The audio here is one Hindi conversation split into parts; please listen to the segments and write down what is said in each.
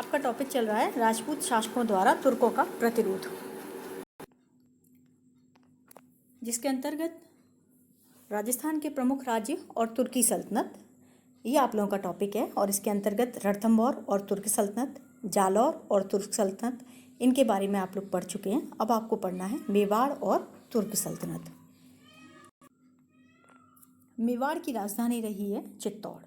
आपका टॉपिक चल रहा है राजपूत शासकों द्वारा तुर्कों का प्रतिरोध, जिसके अंतर्गत राजस्थान के प्रमुख राज्य और तुर्की सल्तनत, ये आप लोगों का टॉपिक है। और इसके अंतर्गत रणथंभौर और तुर्क सल्तनत, जालौर और तुर्क सल्तनत, इनके बारे में आप लोग पढ़ चुके हैं। अब आपको पढ़ना है मेवाड़ और तुर्क सल्तनत। मेवाड़ की राजधानी रही है चित्तौड़,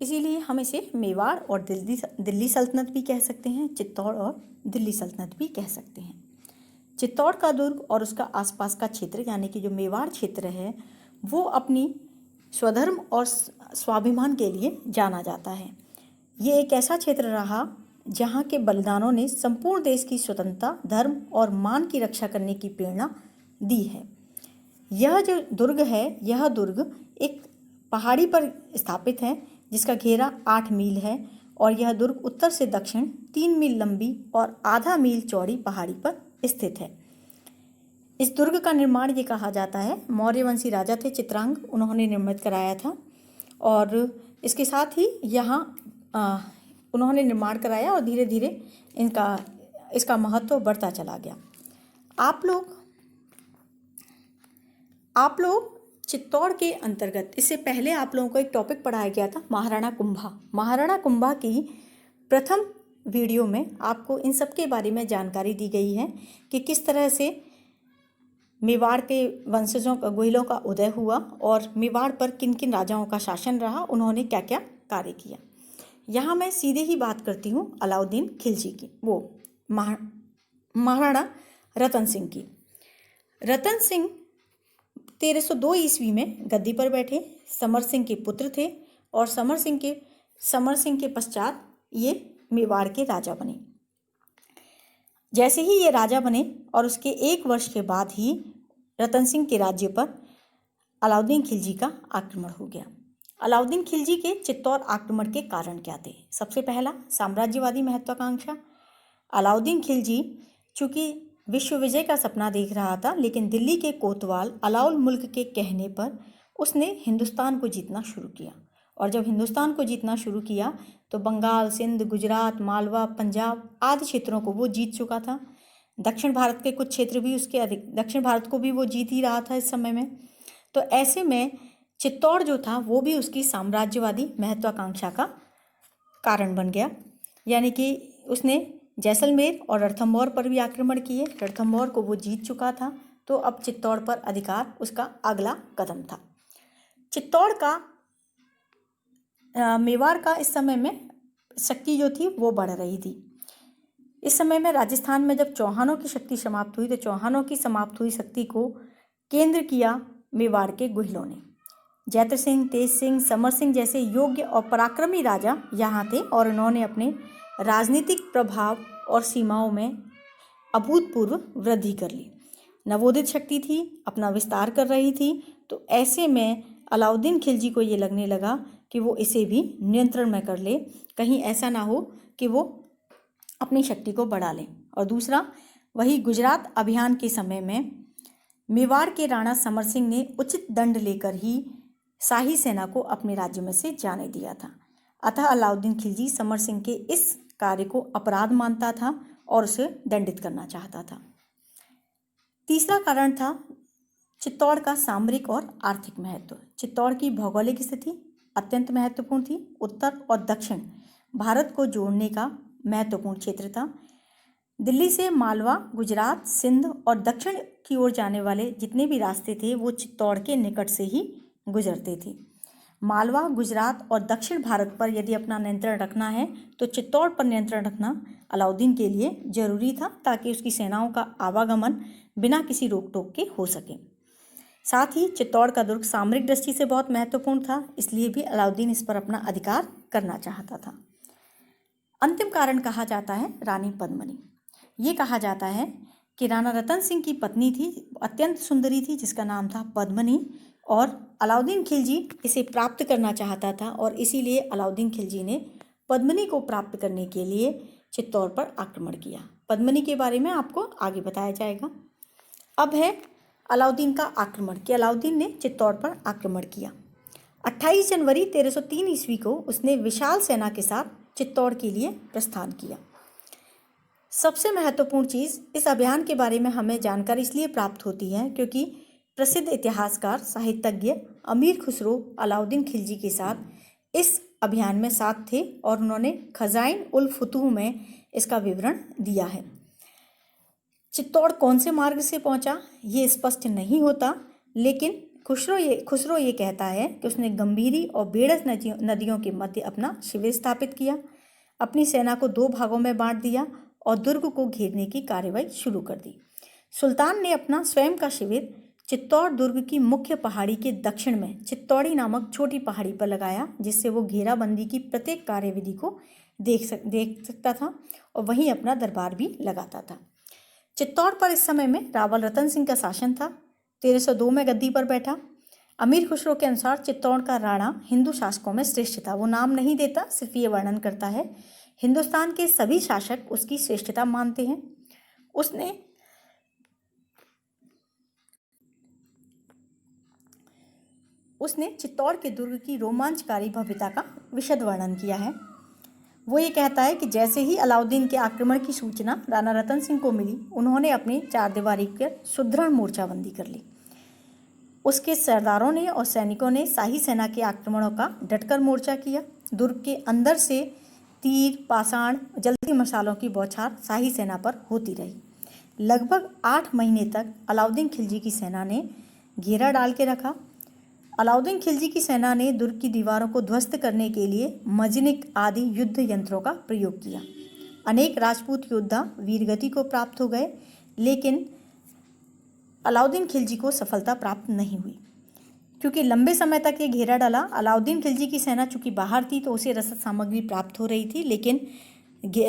इसीलिए हम इसे मेवाड़ और दिल्ली सल्तनत भी कह सकते हैं, चित्तौड़ और दिल्ली सल्तनत भी कह सकते हैं। चित्तौड़ का दुर्ग और उसका आसपास का क्षेत्र यानी कि जो मेवाड़ क्षेत्र है वो अपनी स्वधर्म और स्वाभिमान के लिए जाना जाता है। ये एक ऐसा क्षेत्र रहा जहाँ के बलिदानों ने संपूर्ण देश की स्वतंत्रता, धर्म और मान की रक्षा करने की प्रेरणा दी है। यह जो दुर्ग है, यह दुर्ग एक पहाड़ी पर स्थापित है जिसका घेरा 8 मील है और यह दुर्ग उत्तर से दक्षिण 3 मील लंबी और आधा मील चौड़ी पहाड़ी पर स्थित है। इस दुर्ग का निर्माण ये कहा जाता है मौर्यवंशी राजा थे चित्रांग, उन्होंने निर्मित कराया था और इसके साथ ही यहाँ उन्होंने निर्माण कराया और धीरे धीरे इसका महत्व बढ़ता चला गया। आप लोग चित्तौड़ के अंतर्गत इससे पहले आप लोगों को एक टॉपिक पढ़ाया गया था महाराणा कुंभा। महाराणा कुंभा की प्रथम वीडियो में आपको इन सब के बारे में जानकारी दी गई है कि किस तरह से मेवाड़ के वंशजों का, गोहिलों का उदय हुआ और मेवाड़ पर किन किन राजाओं का शासन रहा, उन्होंने क्या क्या कार्य किया। यहाँ मैं सीधे ही बात करती हूँ अलाउद्दीन खिलजी की, वो महाराणा रतन सिंह की। रतन सिंह 1302 ईस्वी में गद्दी पर बैठे, समर सिंह के पुत्र थे और समर सिंह के पश्चात ये मेवाड़ के राजा बने। जैसे ही ये राजा बने और उसके 1 वर्ष के बाद ही रतन सिंह के राज्य पर अलाउद्दीन खिलजी का आक्रमण हो गया। अलाउद्दीन खिलजी के चित्तौड़ आक्रमण के कारण क्या थे? सबसे पहला, साम्राज्यवादी महत्वाकांक्षा। अलाउद्दीन खिलजी चूंकि विश्व विजय का सपना देख रहा था, लेकिन दिल्ली के कोतवाल अलाउल मुल्क के कहने पर उसने हिंदुस्तान को जीतना शुरू किया और जब हिंदुस्तान को जीतना शुरू किया तो बंगाल, सिंध, गुजरात, मालवा, पंजाब आदि क्षेत्रों को वो जीत चुका था। दक्षिण भारत के कुछ क्षेत्र भी दक्षिण भारत को भी वो जीत ही रहा था इस समय में। तो ऐसे में चित्तौड़ जो था वो भी उसकी साम्राज्यवादी महत्वाकांक्षा का कारण बन गया, यानी कि उसने जैसलमेर और रणथंभौर पर भी आक्रमण किए। रणथंभौर को वो जीत चुका था, तो अब चित्तौड़ पर अधिकार उसका अगला कदम था। चित्तौड़ का मेवाड़ का इस समय में शक्ति जो थी वो बढ़ रही थी। इस समय में राजस्थान में जब चौहानों की शक्ति समाप्त हुई तो चौहानों की समाप्त हुई शक्ति को केंद्र किया मेवाड़ के गोहिलों ने। जैत्र सिंह, तेज सिंह, समर सिंह जैसे योग्य और पराक्रमी राजा यहाँ थे और उन्होंने अपने राजनीतिक प्रभाव और सीमाओं में अभूतपूर्व वृद्धि कर ली। नवोदित शक्ति थी, अपना विस्तार कर रही थी, तो ऐसे में अलाउद्दीन खिलजी को ये लगने लगा कि वो इसे भी नियंत्रण में कर ले, कहीं ऐसा ना हो कि वो अपनी शक्ति को बढ़ा लें। और दूसरा, वही गुजरात अभियान के समय में मेवाड़ के राणा समर सिंह ने उचित दंड लेकर ही शाही सेना को अपने राज्य में से जाने दिया था। अतः अलाउद्दीन खिलजी समर सिंह के इस कार्य को अपराध मानता था और उसे दंडित करना चाहता था। तीसरा कारण था चित्तौड़ का सामरिक और आर्थिक महत्व। चित्तौड़ की भौगोलिक स्थिति अत्यंत महत्वपूर्ण थी। उत्तर और दक्षिण भारत को जोड़ने का महत्वपूर्ण क्षेत्र था। दिल्ली से मालवा, गुजरात, सिंध और दक्षिण की ओर जाने वाले जितने भी रास्ते थे वो चित्तौड़ के निकट से ही गुजरते थे। मालवा, गुजरात और दक्षिण भारत पर यदि अपना नियंत्रण रखना है तो चित्तौड़ पर नियंत्रण रखना अलाउद्दीन के लिए जरूरी था, ताकि उसकी सेनाओं का आवागमन बिना किसी रोक टोक के हो सके। साथ ही चित्तौड़ का दुर्ग सामरिक दृष्टि से बहुत महत्वपूर्ण था, इसलिए भी अलाउद्दीन इस पर अपना अधिकार करना चाहता था। अंतिम कारण कहा जाता है रानी पद्मिनी। ये कहा जाता है कि राणा रतन सिंह की पत्नी थी, अत्यंत सुंदरी थी, जिसका नाम था पद्मिनी, और अलाउद्दीन खिलजी इसे प्राप्त करना चाहता था और इसीलिए अलाउद्दीन खिलजी ने पद्मिनी को प्राप्त करने के लिए चित्तौड़ पर आक्रमण किया। पद्मिनी के बारे में आपको आगे बताया जाएगा। अब है अलाउद्दीन का आक्रमण कि अलाउद्दीन ने चित्तौड़ पर आक्रमण किया। 28 जनवरी 1303 ईस्वी को उसने विशाल सेना के साथ चित्तौड़ के लिए प्रस्थान किया। सबसे महत्वपूर्ण चीज़ इस अभियान के बारे में हमें जानकारी इसलिए प्राप्त होती है क्योंकि प्रसिद्ध इतिहासकार साहित्यज्ञ अमीर खुसरो अलाउद्दीन खिलजी के साथ इस अभियान में साथ थे और उन्होंने खजाइन उल फुतूह में इसका विवरण दिया है। चित्तौड़ कौन से मार्ग से पहुंचा ये स्पष्ट नहीं होता, लेकिन खुसरो ये कहता है कि उसने गंभीरी और बेड़स नदियों के मध्य अपना शिविर स्थापित किया, अपनी सेना को 2 भागों में बांट दिया और दुर्ग को घेरने की कार्रवाई शुरू कर दी। सुल्तान ने अपना स्वयं का शिविर चित्तौड़ दुर्ग की मुख्य पहाड़ी के दक्षिण में चित्तौड़ी नामक छोटी पहाड़ी पर लगाया, जिससे वो घेराबंदी की प्रत्येक कार्यविधि को देख सकता था और वहीं अपना दरबार भी लगाता था। चित्तौड़ पर इस समय में रावल रतन सिंह का शासन था। 1302 में गद्दी पर बैठा। अमीर खुसरो के अनुसार चित्तौड़ का राणा हिंदू शासकों में श्रेष्ठ था। वो नाम नहीं देता, सिर्फ ये वर्णन करता है। हिंदुस्तान के सभी शासक उसकी श्रेष्ठता मानते हैं। उसने चित्तौड़ के दुर्ग की रोमांचकारी भव्यता का विशद वर्णन किया है। वो ये कहता है कि जैसे ही अलाउद्दीन के आक्रमण की सूचना राणा रतन सिंह को मिली, उन्होंने अपनी चारदीवारी कर सुदृढ़ मोर्चाबंदी कर ली। उसके सरदारों ने और सैनिकों ने शाही सेना के आक्रमणों का डटकर मोर्चा किया। दुर्ग के अंदर से तीर, पाषाण, जलती मसालों की बौछार शाही सेना पर होती रही। लगभग 8 महीने तक अलाउद्दीन खिलजी की सेना ने घेरा डाल के रखा। अलाउद्दीन खिलजी की सेना ने दुर्ग की दीवारों को ध्वस्त करने के लिए मजनिक आदि युद्ध यंत्रों का प्रयोग किया। अनेक राजपूत योद्धा वीरगति को प्राप्त हो गए, लेकिन अलाउद्दीन खिलजी को सफलता प्राप्त नहीं हुई। क्योंकि लंबे समय तक ये घेरा डाला, अलाउद्दीन खिलजी की सेना चूंकि बाहर थी तो उसे रसद सामग्री प्राप्त हो रही थी, लेकिन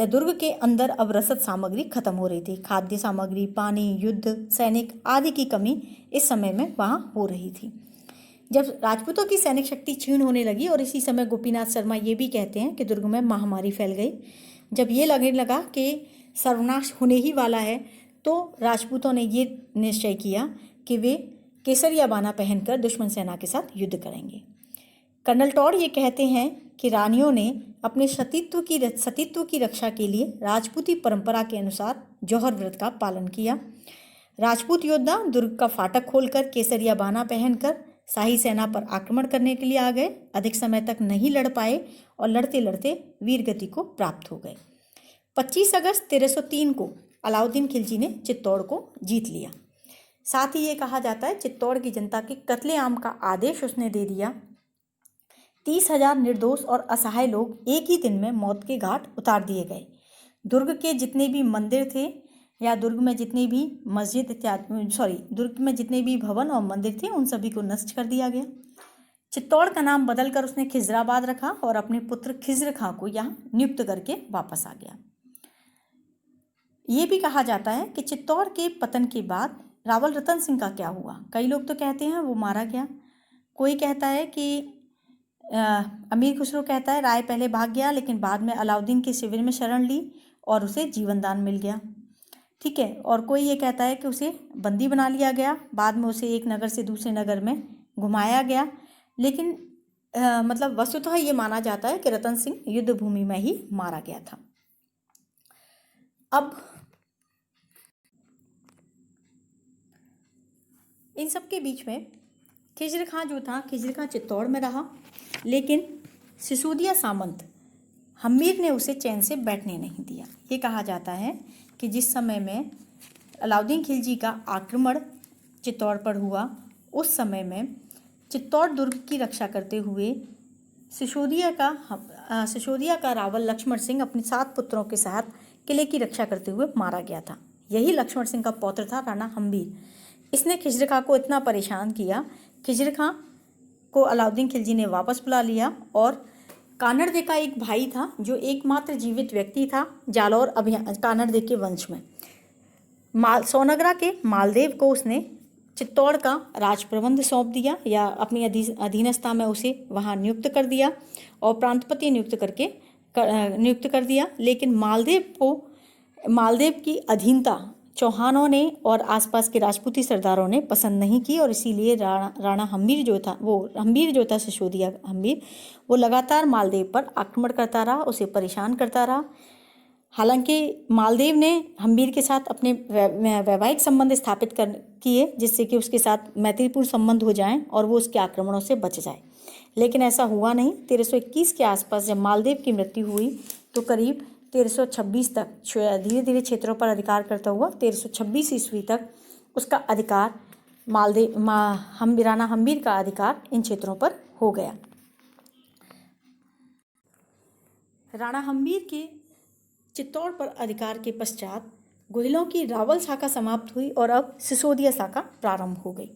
दुर्ग के अंदर अब रसद सामग्री खत्म हो रही थी। खाद्य सामग्री, पानी, युद्ध सैनिक आदि की कमी इस समय में वहाँ हो रही थी। जब राजपूतों की सैनिक शक्ति क्षीण होने लगी, और इसी समय गोपीनाथ शर्मा ये भी कहते हैं कि दुर्ग में महामारी फैल गई। जब ये लगने लगा कि सर्वनाश होने ही वाला है, तो राजपूतों ने ये निश्चय किया कि वे केसरिया बाना पहनकर दुश्मन सेना के साथ युद्ध करेंगे। कर्नल टॉड ये कहते हैं कि रानियों ने अपने सतीत्व की रक्षा के लिए राजपूती परंपरा के अनुसार जौहर व्रत का पालन किया। राजपूत योद्धा दुर्ग का फाटक खोलकर केसरिया बाना पहनकर शाही सेना पर आक्रमण करने के लिए आ गए। अधिक समय तक नहीं लड़ पाए और लड़ते लड़ते वीरगति को प्राप्त हो गए। 25 अगस्त 1303 को अलाउद्दीन खिलजी ने चित्तौड़ को जीत लिया। साथ ही ये कहा जाता है चित्तौड़ की जनता के कत्लेआम का आदेश उसने दे दिया। 30,000 निर्दोष और असहाय लोग एक ही दिन में मौत के घाट उतार दिए गए। दुर्ग के जितने भी मंदिर थे या दुर्ग में जितनी भी दुर्ग में जितने भी भवन और मंदिर थे, उन सभी को नष्ट कर दिया गया। चित्तौड़ का नाम बदलकर उसने खिजराबाद रखा और अपने पुत्र खिज्र खां को यहाँ नियुक्त करके वापस आ गया। ये भी कहा जाता है कि चित्तौड़ के पतन के बाद रावल रतन सिंह का क्या हुआ। कई लोग तो कहते हैं वो मारा गया, कोई कहता है कि अमीर खुसरो कहता है राय पहले भाग गया, लेकिन बाद में अलाउद्दीन के शिविर में शरण ली और उसे जीवन दान मिल गया। ठीक है। और कोई ये कहता है कि उसे बंदी बना लिया गया, बाद में उसे एक नगर से दूसरे नगर में घुमाया गया। लेकिन मतलब वस्तुतः ये माना जाता है कि रतन सिंह युद्ध भूमि में ही मारा गया था। अब इन सब के बीच में खिज्र खां जो था, खिज्र खां चित्तौड़ में रहा, लेकिन सिसोदिया सामंत हम्मीर ने उसे चैन से बैठने नहीं दिया। ये कहा जाता है कि जिस समय में अलाउद्दीन खिलजी का आक्रमण चित्तौड़ पर हुआ, उस समय में चित्तौड़ दुर्ग की रक्षा करते हुए सिसोदिया का रावल लक्ष्मण सिंह अपने 7 पुत्रों के साथ किले की रक्षा करते हुए मारा गया था। यही लक्ष्मण सिंह का पौत्र था राणा हम्मीर। इसने खिज्र खां को इतना परेशान किया, खिज्र खां को अलाउद्दीन खिलजी ने वापस बुला लिया और कानड़दे का एक भाई था जो एकमात्र जीवित व्यक्ति था जालौर अभियान कानड़दे के वंश में, सोनगरा के मालदेव को उसने चित्तौड़ का राज प्रबंध सौंप दिया या अपनी अधीनस्था में उसे वहाँ नियुक्त कर दिया और प्रांतपति नियुक्त कर दिया। लेकिन मालदेव की अधीनता चौहानों ने और आसपास के राजपूती सरदारों ने पसंद नहीं की और इसीलिए राणा हम्बीर जो था सिसोदिया हम्बीर, वो लगातार मालदेव पर आक्रमण करता रहा, उसे परेशान करता रहा। हालांकि मालदेव ने हम्बीर के साथ अपने वैवाहिक संबंध स्थापित किए, जिससे कि उसके साथ मैत्रीपूर्ण संबंध हो जाएं और वो उसके आक्रमणों से बच जाए, लेकिन ऐसा हुआ नहीं। 1321 के आसपास जब मालदेव की मृत्यु हुई तो करीब 1326 तक धीरे धीरे क्षेत्रों पर अधिकार करता हुआ 1326 ईस्वी तक उसका अधिकार राणा हम्बीर का अधिकार इन क्षेत्रों पर हो गया। राणा हम्बीर के चित्तौड़ पर अधिकार के पश्चात गोहिलों की रावल शाखा समाप्त हुई और अब सिसोदिया शाखा प्रारंभ हो गई।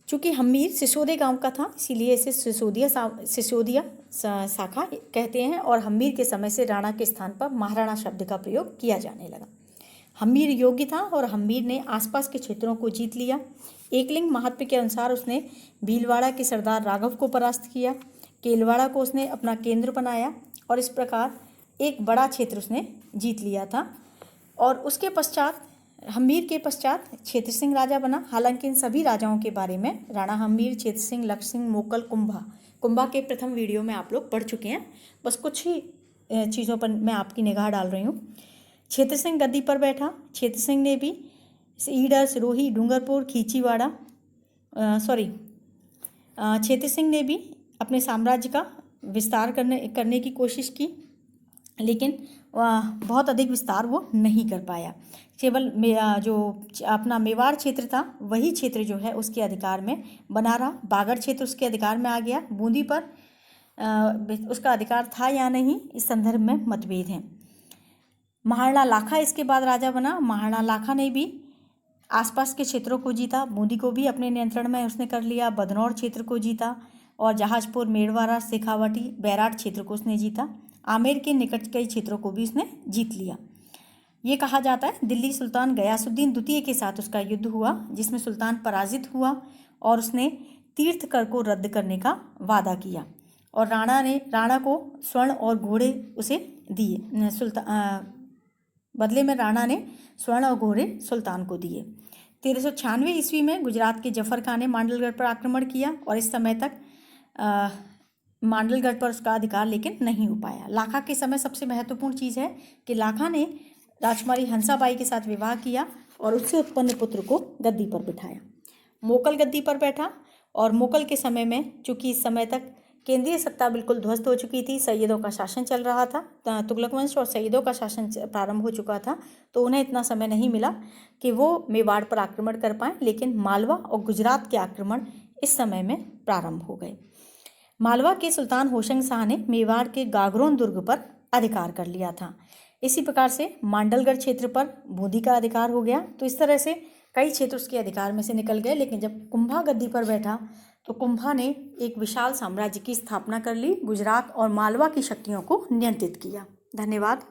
चूँकि हम्बीर सिसोदे गांव का था, इसीलिए इसे सिसोदिया शाखा कहते हैं और हम्बीर के समय से राणा के स्थान पर महाराणा शब्द का प्रयोग किया जाने लगा। हम्बीर योग्य था और हम्बीर ने आसपास के क्षेत्रों को जीत लिया। एकलिंग महात्म्य के अनुसार उसने भीलवाड़ा के सरदार राघव को परास्त किया, केलवाड़ा को उसने अपना केंद्र बनाया और इस प्रकार एक बड़ा क्षेत्र उसने जीत लिया था। और उसके पश्चात हम्बीर के पश्चात क्षेत्र सिंह राजा बना। हालांकि इन सभी राजाओं के बारे में राणा हम्बीर, क्षेत्र सिंह, लक्ष्य सिंह, मोकल, कुंभा के प्रथम वीडियो में आप लोग पढ़ चुके हैं। बस कुछ ही चीज़ों पर मैं आपकी निगाह डाल रही हूँ। क्षेत्र सिंह गद्दी पर बैठा। क्षेत्र सिंह ने भी ईडर, सिरोही, डूंगरपुर, खींचीवाड़ा क्षेत्र सिंह ने भी अपने साम्राज्य का विस्तार करने की कोशिश की, लेकिन बहुत अधिक विस्तार वो नहीं कर पाया। केवल जो अपना मेवाड़ क्षेत्र था वही क्षेत्र जो है उसके अधिकार में बना रहा। बागड़ क्षेत्र उसके अधिकार में आ गया। बूंदी पर उसका अधिकार था या नहीं, इस संदर्भ में मतभेद हैं। महाराणा लाखा इसके बाद राजा बना। महाराणा लाखा ने भी आसपास के क्षेत्रों को जीता। बूंदी को भी अपने नियंत्रण में उसने कर लिया। बदनौर क्षेत्र को जीता और जहाजपुर, मेड़वाड़ा, शेखावाटी, बैराट क्षेत्र को उसने जीता। आमेर के निकट कई क्षेत्रों को भी उसने जीत लिया। ये कहा जाता है दिल्ली सुल्तान गयासुद्दीन द्वितीय के साथ उसका युद्ध हुआ, जिसमें सुल्तान पराजित हुआ और उसने तीर्थ कर को रद्द करने का वादा किया और राणा को स्वर्ण और घोड़े उसे दिए। बदले में राणा ने स्वर्ण और घोड़े सुल्तान को दिए। 1396 ईस्वी में गुजरात के जफर खान ने मांडलगढ़ पर आक्रमण किया और इस समय तक मांडलगढ़ पर उसका अधिकार लेकिन नहीं हो पाया। लाखा के समय सबसे महत्वपूर्ण चीज़ है कि लाखा ने राजकुमारी हंसाबाई के साथ विवाह किया और उससे उत्पन्न पुत्र को गद्दी पर बिठाया। मोकल गद्दी पर बैठा और मोकल के समय में, चूँकि इस समय तक केंद्रीय सत्ता बिल्कुल ध्वस्त हो चुकी थी, सैयदों का शासन चल रहा था, तुगलक वंश और सैयदों का शासन प्रारंभ हो चुका था, तो उन्हें इतना समय नहीं मिला कि वो मेवाड़ पर आक्रमण कर पाएँ, लेकिन मालवा और गुजरात के आक्रमण इस समय में प्रारंभ हो गए। मालवा के सुल्तान होशंग शाह ने मेवाड़ के गागरोन दुर्ग पर अधिकार कर लिया था। इसी प्रकार से मांडलगढ़ क्षेत्र पर बूंदी का अधिकार हो गया। तो इस तरह से कई क्षेत्र उसके अधिकार में से निकल गए, लेकिन जब कुंभा गद्दी पर बैठा तो कुंभा ने एक विशाल साम्राज्य की स्थापना कर ली, गुजरात और मालवा की शक्तियों को नियंत्रित किया। धन्यवाद।